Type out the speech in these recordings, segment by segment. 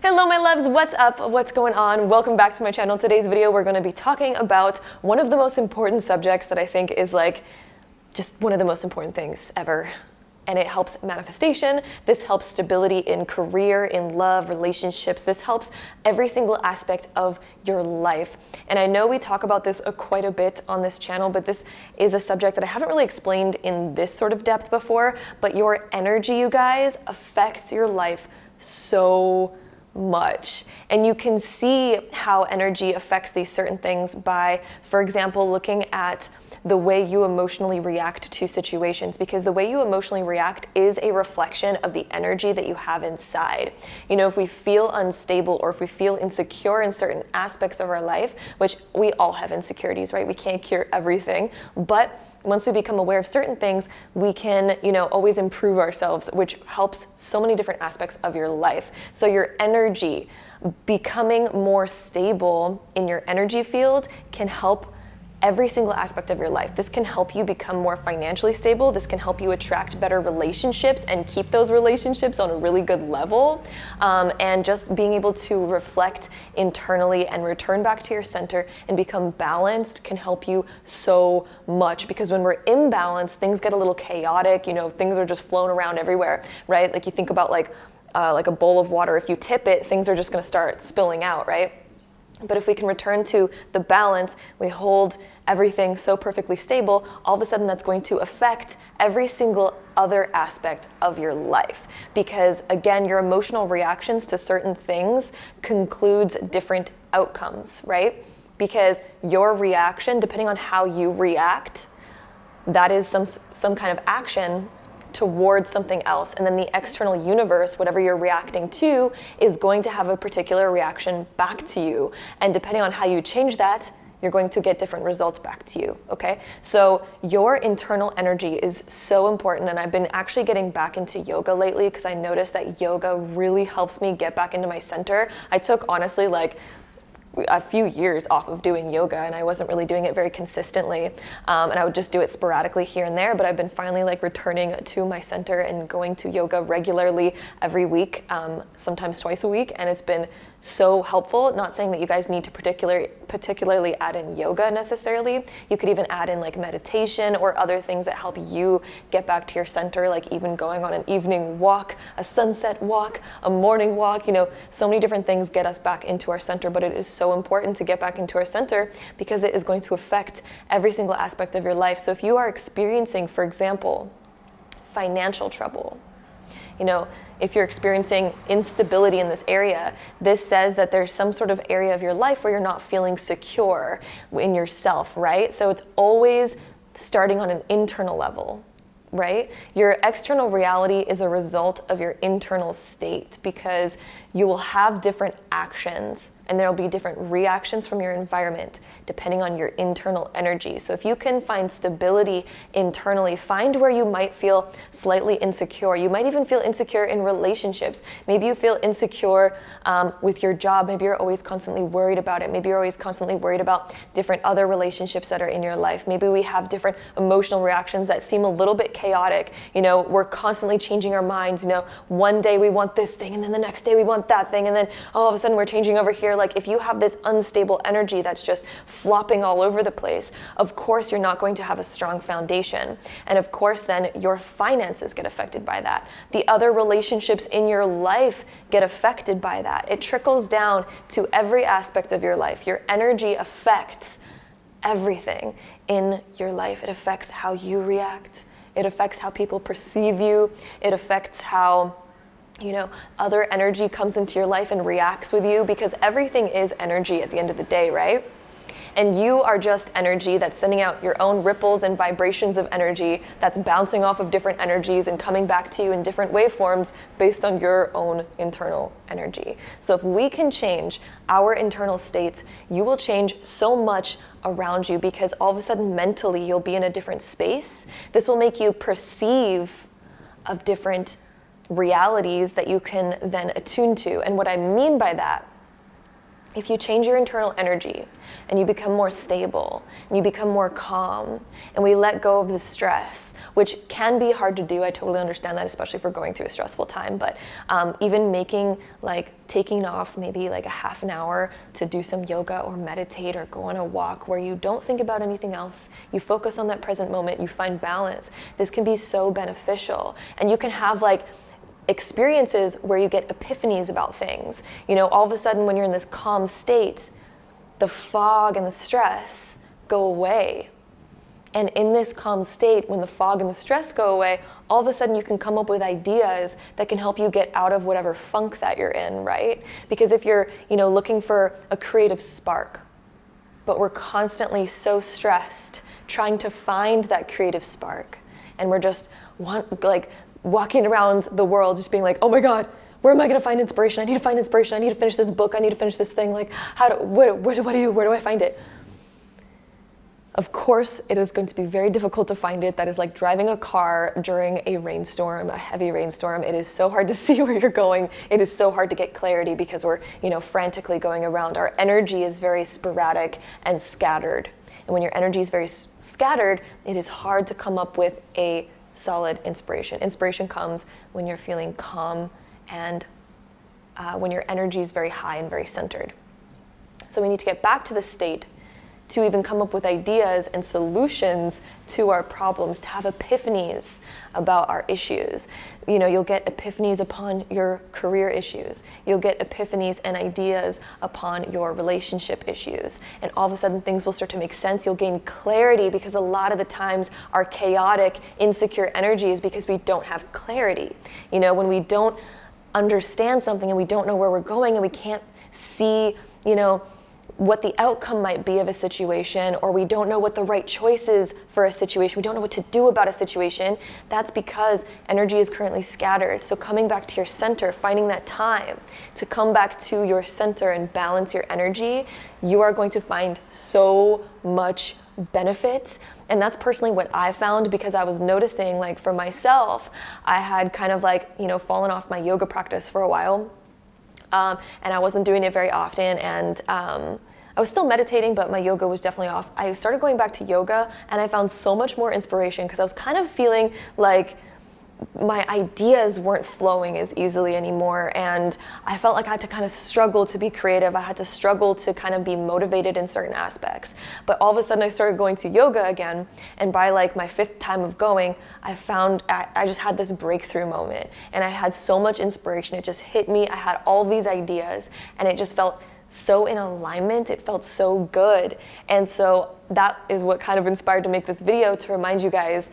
Hello my loves, what's up? What's going on? Welcome back to my channel. Today's video we're going to be talking about one of the most important subjects that I think is like just one of the most important things ever. And it helps manifestation. This helps stability in career, in love, relationships. This helps every single aspect of your life. And I know we talk about this quite a bit on this channel, but this is a subject that I haven't really explained in this sort of depth before. But your energy, you guys, affects your life so much. And you can see how energy affects these certain things by, for example, looking at the way you emotionally react to situations, because the way you emotionally react is a reflection of the energy that you have inside. You know, if we feel unstable or if we feel insecure in certain aspects of our life, which we all have insecurities, right? We can't cure everything, but once we become aware of certain things, we can, always improve ourselves, which helps so many different aspects of your life. So your energy, becoming more stable in your energy field can help every single aspect of your life. This can help you become more financially stable. This can help you attract better relationships and keep those relationships on a really good level. And just being able to reflect internally and return back to your center and become balanced can help you so much. Because when we're imbalanced, things get a little chaotic. Things are just flowing around everywhere, right? Like you think about like a bowl of water. If you tip it, things are just going to start spilling out, right? But if we can return to the balance, we hold everything so perfectly stable, all of a sudden that's going to affect every single other aspect of your life. Because again, your emotional reactions to certain things concludes different outcomes, right? Because your reaction, depending on how you react, that is some kind of action towards something else. And then the external universe, whatever you're reacting to, is going to have a particular reaction back to you. And depending on how you change that, you're going to get different results back to you, okay? So your internal energy is so important. And I've been actually getting back into yoga lately because I noticed that yoga really helps me get back into my center. I took honestly like a few years off of doing yoga and I wasn't really doing it very consistently, and I would just do it sporadically here and there, but I've been finally like returning to my center and going to yoga regularly every week, sometimes twice a week, and it's been so helpful. Not saying that you guys need to particularly add in yoga necessarily. You could even add in like meditation or other things that help you get back to your center, like even going on an evening walk, a sunset walk, a morning walk. So many different things get us back into our center, but it is so important to get back into our center because it is going to affect every single aspect of your life. So if you are experiencing, for example, financial trouble, if you're experiencing instability in this area, this says that there's some sort of area of your life where you're not feeling secure in yourself, right? So it's always starting on an internal level, right? Your external reality is a result of your internal state, because you will have different actions and there'll be different reactions from your environment depending on your internal energy. So if you can find stability internally, find where you might feel slightly insecure. You might even feel insecure in relationships. Maybe you feel insecure with your job. Maybe you're always constantly worried about it. Maybe you're always constantly worried about different other relationships that are in your life. Maybe we have different emotional reactions that seem a little bit chaotic. We're constantly changing our minds. One day we want this thing and then the next day we want that thing, and then all of a sudden we're changing over here. Like if you have this unstable energy that's just flopping all over the place, of course you're not going to have a strong foundation. And of course then your finances get affected by that. The other relationships in your life get affected by that. It trickles down to every aspect of your life. Your energy affects everything in your life. It affects how you react. It affects how people perceive you. It affects how other energy comes into your life and reacts with you, because everything is energy at the end of the day, right? And you are just energy that's sending out your own ripples and vibrations of energy that's bouncing off of different energies and coming back to you in different waveforms based on your own internal energy. So if we can change our internal states, you will change so much around you, because all of a sudden mentally you'll be in a different space. This will make you perceive of different realities that you can then attune to. And what I mean by that if you change your internal energy and you become more stable and you become more calm and we let go of the stress, which can be hard to do. I totally understand that, especially if we're going through a stressful time. But even taking off maybe like a half an hour to do some yoga or meditate or go on a walk where you don't think about anything else. You focus on that present moment, you find balance. This can be so beneficial. And you can have experiences where you get epiphanies about things. All of a sudden when you're in this calm state, the fog and the stress go away. And in this calm state, when the fog and the stress go away, all of a sudden you can come up with ideas that can help you get out of whatever funk that you're in, right? Because if you're, looking for a creative spark, but we're constantly so stressed trying to find that creative spark, and we're just walking around the world just being like, oh my God, where am I gonna find inspiration? I need to find inspiration. I need to finish this book. I need to finish this thing. Where do I find it? Of course, it is going to be very difficult to find it. That is like driving a car during a rainstorm, a heavy rainstorm. It is so hard to see where you're going. It is so hard to get clarity because we're, frantically going around. Our energy is very sporadic and scattered. And when your energy is very scattered, it is hard to come up with a solid inspiration. Inspiration comes when you're feeling calm and when your energy is very high and very centered. So we need to get back to the state to even come up with ideas and solutions to our problems, to have epiphanies about our issues. You'll get epiphanies upon your career issues. You'll get epiphanies and ideas upon your relationship issues. And all of a sudden things will start to make sense. You'll gain clarity because a lot of the times our chaotic, insecure energy is because we don't have clarity. When we don't understand something and we don't know where we're going and we can't see, what the outcome might be of a situation, or we don't know what the right choice is for a situation, we don't know what to do about a situation, that's because energy is currently scattered. So coming back to your center, finding that time to come back to your center and balance your energy, you are going to find so much benefit. And that's personally what I found, because I was noticing, for myself, I had kind of fallen off my yoga practice for a while. And I wasn't doing it very often, and I was still meditating, but my yoga was definitely off. I started going back to yoga, and I found so much more inspiration because I was kind of feeling like my ideas weren't flowing as easily anymore, and I felt like I had to kind of struggle to be creative. I had to struggle to kind of be motivated in certain aspects. But all of a sudden I started going to yoga again, and by my 5th time of going, I found I just had this breakthrough moment, and I had so much inspiration. It just hit me. I had all these ideas, and it just felt so in alignment. It felt so good. And so that is what kind of inspired to make this video, to remind you guys,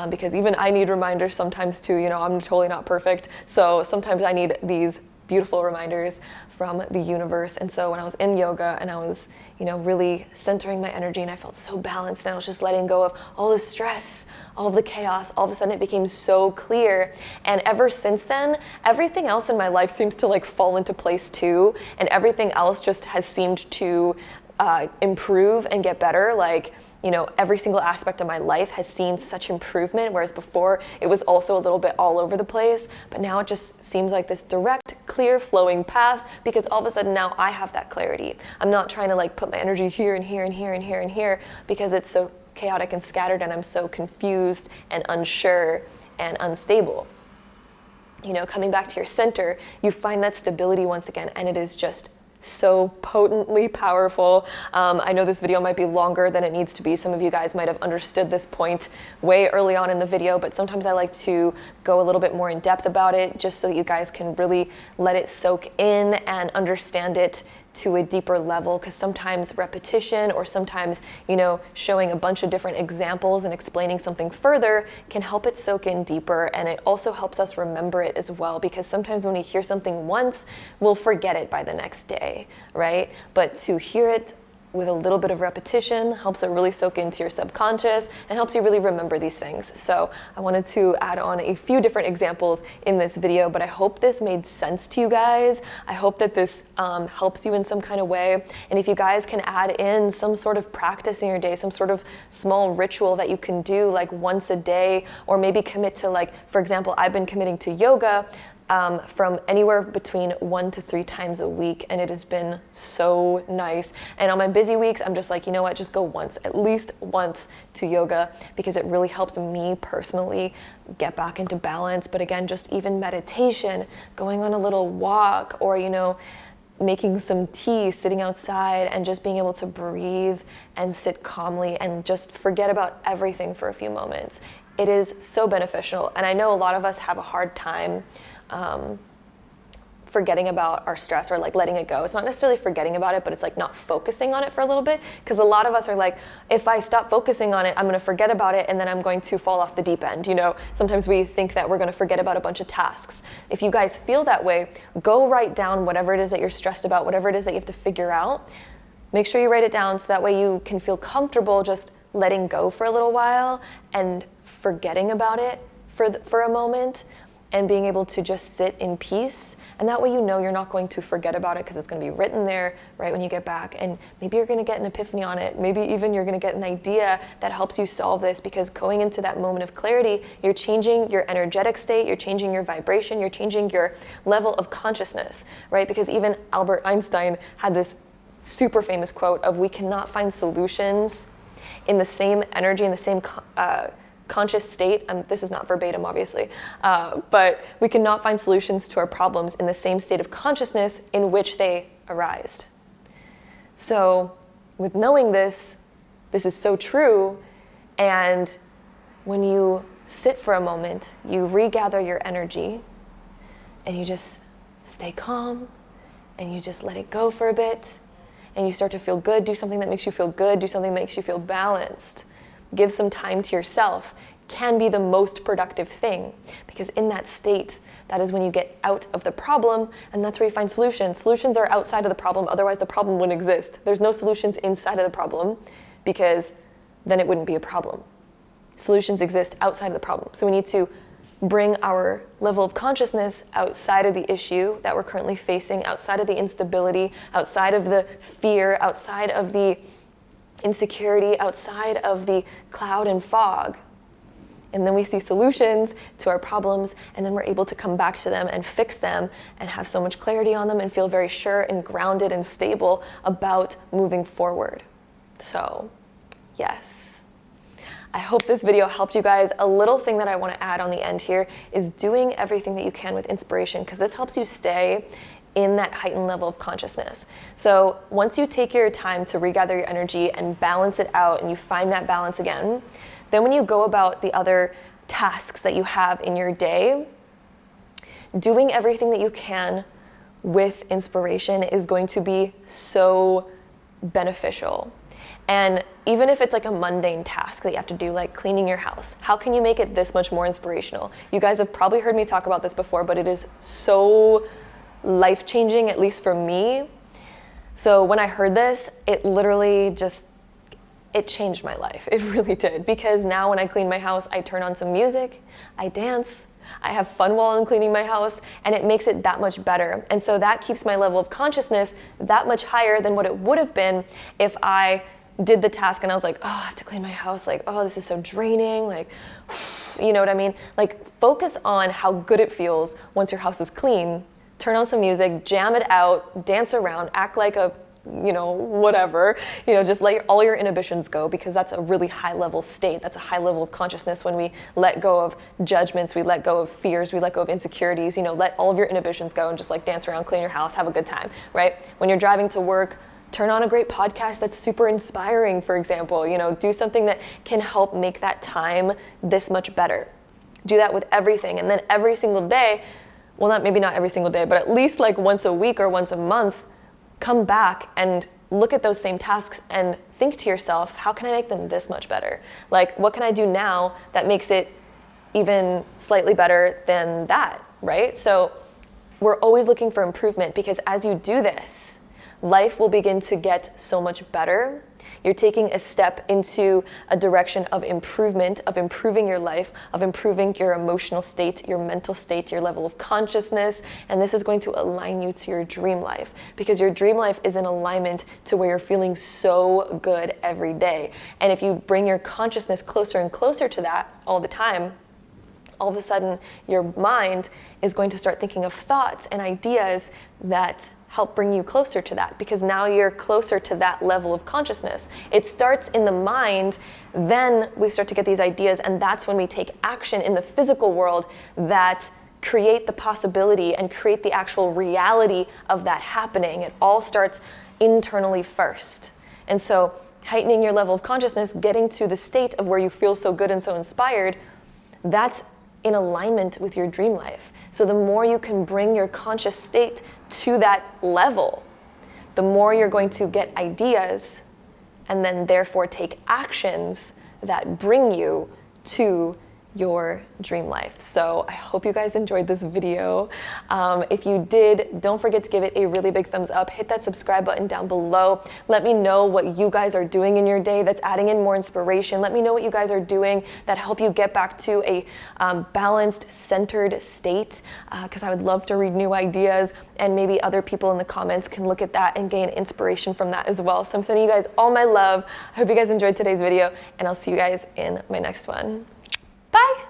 because even I need reminders sometimes too. I'm totally not perfect. So sometimes I need these beautiful reminders from the universe. And so when I was in yoga and I was, really centering my energy, and I felt so balanced, and I was just letting go of all the stress, all of the chaos, all of a sudden it became so clear. And ever since then, everything else in my life seems to fall into place too. And everything else just has seemed to improve and get better. Every single aspect of my life has seen such improvement, whereas before it was also a little bit all over the place. But now it just seems like this direct, clear, flowing path, because all of a sudden now I have that clarity. I'm not trying to put my energy here and here and here and here and here, because it's so chaotic and scattered, and I'm so confused and unsure and unstable. Coming back to your center, you find that stability once again, and it is just so potently powerful. I know this video might be longer than it needs to be. Some of you guys might have understood this point way early on in the video, but sometimes I like to go a little bit more in depth about it, just so that you guys can really let it soak in and understand it to a deeper level, because sometimes repetition, or sometimes, showing a bunch of different examples and explaining something further can help it soak in deeper. And it also helps us remember it as well, because sometimes when we hear something once, we'll forget it by the next day, right? But to hear it with a little bit of repetition helps it really soak into your subconscious and helps you really remember these things. So I wanted to add on a few different examples in this video, but I hope this made sense to you guys. I hope that this helps you in some kind of way. And if you guys can add in some sort of practice in your day, some sort of small ritual that you can do once a day, or maybe commit to for example, I've been committing to yoga from anywhere between 1 to 3 times a week, and it has been so nice. And on my busy weeks, I'm just like, you know what, just go once, at least once to yoga, because it really helps me personally get back into balance. But again, just even meditation, going on a little walk, or, you know, making some tea, sitting outside and just being able to breathe and sit calmly and just forget about everything for a few moments. It is so beneficial. And I know a lot of us have a hard time forgetting about our stress, or like letting it go. It's not necessarily forgetting about it, but it's like not focusing on it for a little bit. Because a lot of us are like, if I stop focusing on it, I'm going to forget about it, and then I'm going to fall off the deep end. You know, sometimes we think that we're going to forget about a bunch of tasks. If you guys feel that way, go write down whatever it is that you're stressed about, whatever it is that you have to figure out. Make sure you write it down so that way you can feel comfortable just letting go for a little while and forgetting about it for a moment, and being able to just sit in peace. And that way you know you're not going to forget about it, because it's going to be written there right when you get back. And maybe you're going to get an epiphany on it. Maybe even you're going to get an idea that helps you solve this, because going into that moment of clarity, you're changing your energetic state, you're changing your vibration, you're changing your level of consciousness, right? Because even Albert Einstein had this super famous quote of, we cannot find solutions in the same energy, in the same conscious state. This is not verbatim, obviously, but we cannot find solutions to our problems in the same state of consciousness in which they arised. So with knowing this is so true. And when you sit for a moment, you regather your energy, and you just stay calm, and you just let it go for a bit, and you start to feel good. Do something that makes you feel good. Do something that makes you feel balanced. Give some time to yourself can be the most productive thing, because in that state, that is when you get out of the problem, and that's where you find solutions. Solutions are outside of the problem, otherwise the problem wouldn't exist. There's no solutions inside of the problem, because then it wouldn't be a problem. Solutions exist outside of the problem. So we need to bring our level of consciousness outside of the issue that we're currently facing, outside of the instability, outside of the fear, outside of the insecurity, outside of the cloud and fog. And then we see solutions to our problems, and then we're able to come back to them and fix them and have so much clarity on them and feel very sure and grounded and stable about moving forward. So, yes. I hope this video helped you guys. A little thing that I want to add on the end here is doing everything that you can with inspiration, because this helps you stay in that heightened level of consciousness. So once you take your time to regather your energy and balance it out, and you find that balance again, then when you go about the other tasks that you have in your day, doing everything that you can with inspiration is going to be so beneficial. And even if it's like a mundane task that you have to do, like cleaning your house, how can you make it this much more inspirational? You guys have probably heard me talk about this before, but it is so life-changing, at least for me. So when I heard this, it literally just, it changed my life. It really did. Because now when I clean my house, I turn on some music, I dance, I have fun while I'm cleaning my house, and it makes it that much better. And so that keeps my level of consciousness that much higher than what it would have been if I did the task and I was like, oh, I have to clean my house. Like, oh, this is so draining. Like, you know what I mean? Like, focus on how good it feels once your house is clean. Turn on some music, jam it out, dance around, act like a, you know, whatever, you know, just let all your inhibitions go, because that's a really high level state. That's a high level of consciousness when we let go of judgments, we let go of fears, we let go of insecurities, you know, let all of your inhibitions go and just like dance around, clean your house, have a good time, right? When you're driving to work, turn on a great podcast that's super inspiring, for example, you know, do something that can help make that time this much better. Do that with everything. And then every single day, well, maybe not every single day, but at least like once a week or once a month, come back and look at those same tasks and think to yourself, how can I make them this much better? Like, what can I do now that makes it even slightly better than that, right? So we're always looking for improvement, because as you do this, life will begin to get so much better. You're taking a step into a direction of improvement, of improving your life, of improving your emotional state, your mental state, your level of consciousness, and this is going to align you to your dream life, because your dream life is in alignment to where you're feeling so good every day. And if you bring your consciousness closer and closer to that all the time, all of a sudden your mind is going to start thinking of thoughts and ideas that help bring you closer to that, because now you're closer to that level of consciousness. It starts in the mind, then we start to get these ideas, and that's when we take action in the physical world that create the possibility and create the actual reality of that happening. It all starts internally first. And so heightening your level of consciousness, getting to the state of where you feel so good and so inspired, that's in alignment with your dream life. So the more you can bring your conscious state to that level, the more you're going to get ideas and then therefore take actions that bring you to your dream life. So I hope you guys enjoyed this video. If you did, don't forget to give it a really big thumbs up. Hit that subscribe button down below. Let me know what you guys are doing in your day that's adding in more inspiration. Let me know what you guys are doing that help you get back to a balanced, centered state, because I would love to read new ideas, and maybe other people in the comments can look at that and gain inspiration from that as well. So I'm sending you guys all my love. I hope you guys enjoyed today's video, and I'll see you guys in my next one. Bye.